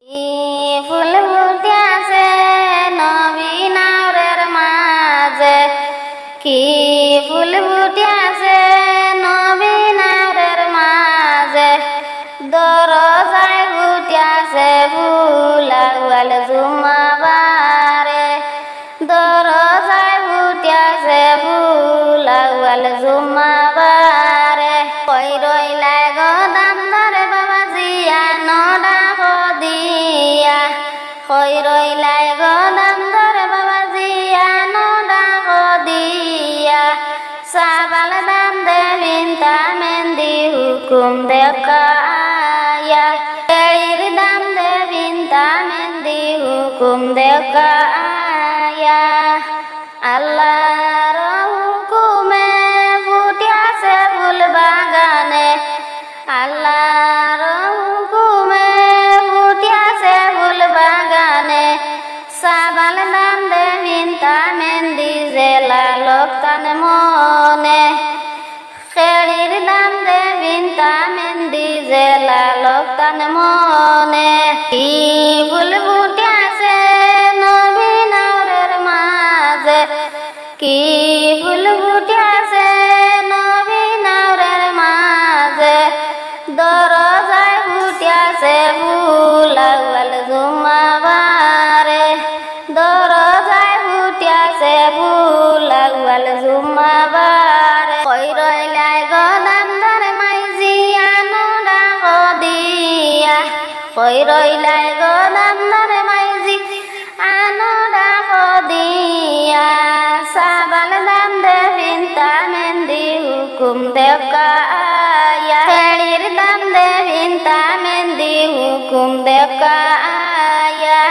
ফুল ফুটিয়াছে নবীন আওরের মাঝে, কি ফুল ফুটিয়াছে নবীন আওরের মাঝে, দরজায় ফুটিয়াছে ফুল আউয়াল জুম্মাবারে, দরজায় ফুটিয়াছে ফুল আউয়াল জুম্মাবারে। কই রইলাই গো দামদারে বাবাজিয়া নডা দিয়া, কই রইলাই গো দামদারে বাবাজিয়া নডা দিয়া, সাবাল দাম দেবিন তামেন্দি হুকুম দেখায়া, এড়ির দাম দেবিন তামেন্দি হুকুম দেখায়া। আল্লাহর হুকুমে ফুটিয়াছে ফুল বাগানে, আল্লাহর হুকুমে ফুটিয়াছে ফুল বাগানে, সাবাল দাম দেবিন তামেন্দি জেলা লোকতান মনে, খেড়ির দাম দেবিন তামেন্দি জেলা লোকতান মনে। কি ফুল ফুটিয়াছে নবীন আওরের মাঝে, কি ফুল ফুটিয়াছে নবীন আওরের মাঝে, দরজায় ফুটিয়াছে ফুল আউয়াল জুম্মাবারে, দরজায় ফুটিয়াছে ফুল আউয়াল জুম্মাবারে। কই রইলাই গো দামদার মাইজিয়া নডা দিয়া, কই রইলাই গো দামদার মাইজি আনডা দিয়া, সাবাল দাম দেবিন তামেন্দি হুকুম দেখায়া, খেড়ির দাম দেবিন তামেন্দি হুকুম দেখায়া।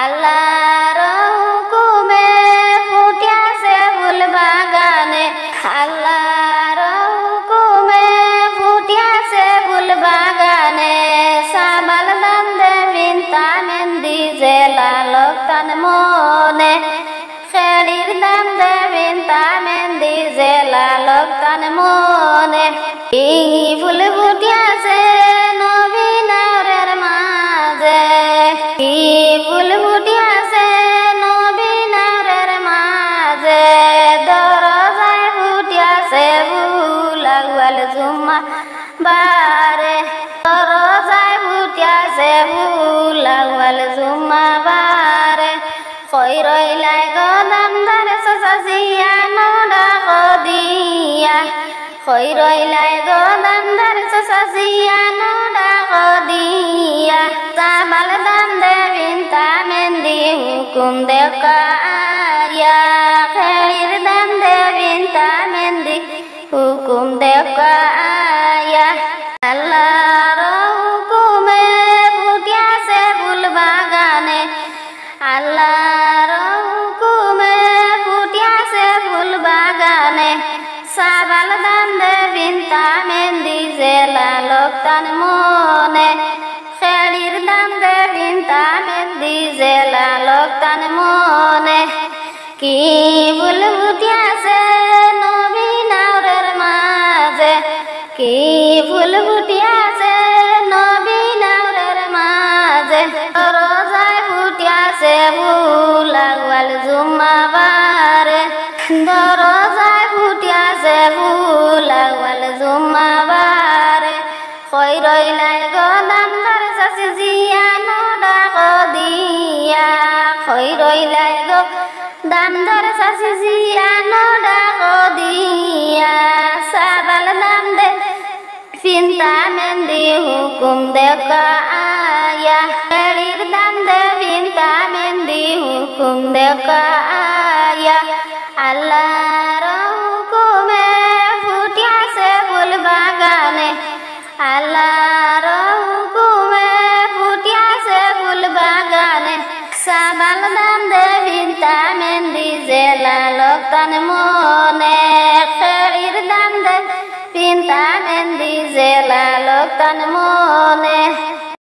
আল্লাহর হুকুমে ফুটিয়াছে ফুল বাগানে, আল্লাহর হুকুমে ফুটিয়াছে ফুল বাগানে, সাবাল দাম দেবিন তামেন্দি জেলা লোকতান মনে, খেড়ির দাম দেবিন তামেন্দি জেলা লোকতান মনে। কি ফুল ফুটিয়াছে নবীন আওরের মাঝে, কি ফুল ফুটিয়াছে নবীন আওরের মাঝে, দরজায় ফুটিয়াছে ফুল আউয়াল জুম্মাবারে, দরজায় ফুটিয়াছে ফুল আউয়াল জুম্মাবারে। কই রইলাই গো দামদার চাচাজিয়া নডা দিয়া, কই রইলাই গো দামদার চাচাজিয়া নডা দিয়া, সাবাল দাম দেবিন তামেন্দি হুকুম দেখায়া, খেড়ির দাম দেবিন তামেন্দি হুকুম দেখায়া। আল্লাহর হুকুমে ফুটিয়াছে ফুল বাগানে, আল্লাহর হুকুমে ফুটিয়াছে ফুল বাগানে, সাবাল দাম দেবিন তামেন্দি জেলা লোকতান মনে, খেড়ির দাম দেবিন তামেন্দি জেলা লোকতান মনে। কি ফুল ফুটিয়াছে নবীন আওরের মাঝে, কি ফুল ফুটিয়াছে নবীন আওরের মাঝে, দরজায় ফুটিয়াছে ফুল আউয়াল জুম্মাবারে, দরজায় ফুটিয়াছে ফুল আউয়াল জুম্মাবারে। কই রইলাই গো দামদার চাচিজিয়া নডা দিয়া, কই রইলাই গো দামদার চাচিজিয়া নডা দিয়া, সাবাল দাম দেবিন তামেন্দি হুকুম দেখায়া, খেড়ির দাম দেবিন তামেন্দি হুকুম দেখায়া। আল্লাহর হুকুমে ফুটিয়াছে ফুল বাগানে, আল্লাহর হুকুমে ফুটিয়াছে ফুল বাগানে, সাবাল দাম দেবিন তামেন্দি জেলা লোকতান মনে, খেড়ির দাম দেবিন তামেন্দি জেলা লোকতান মনে।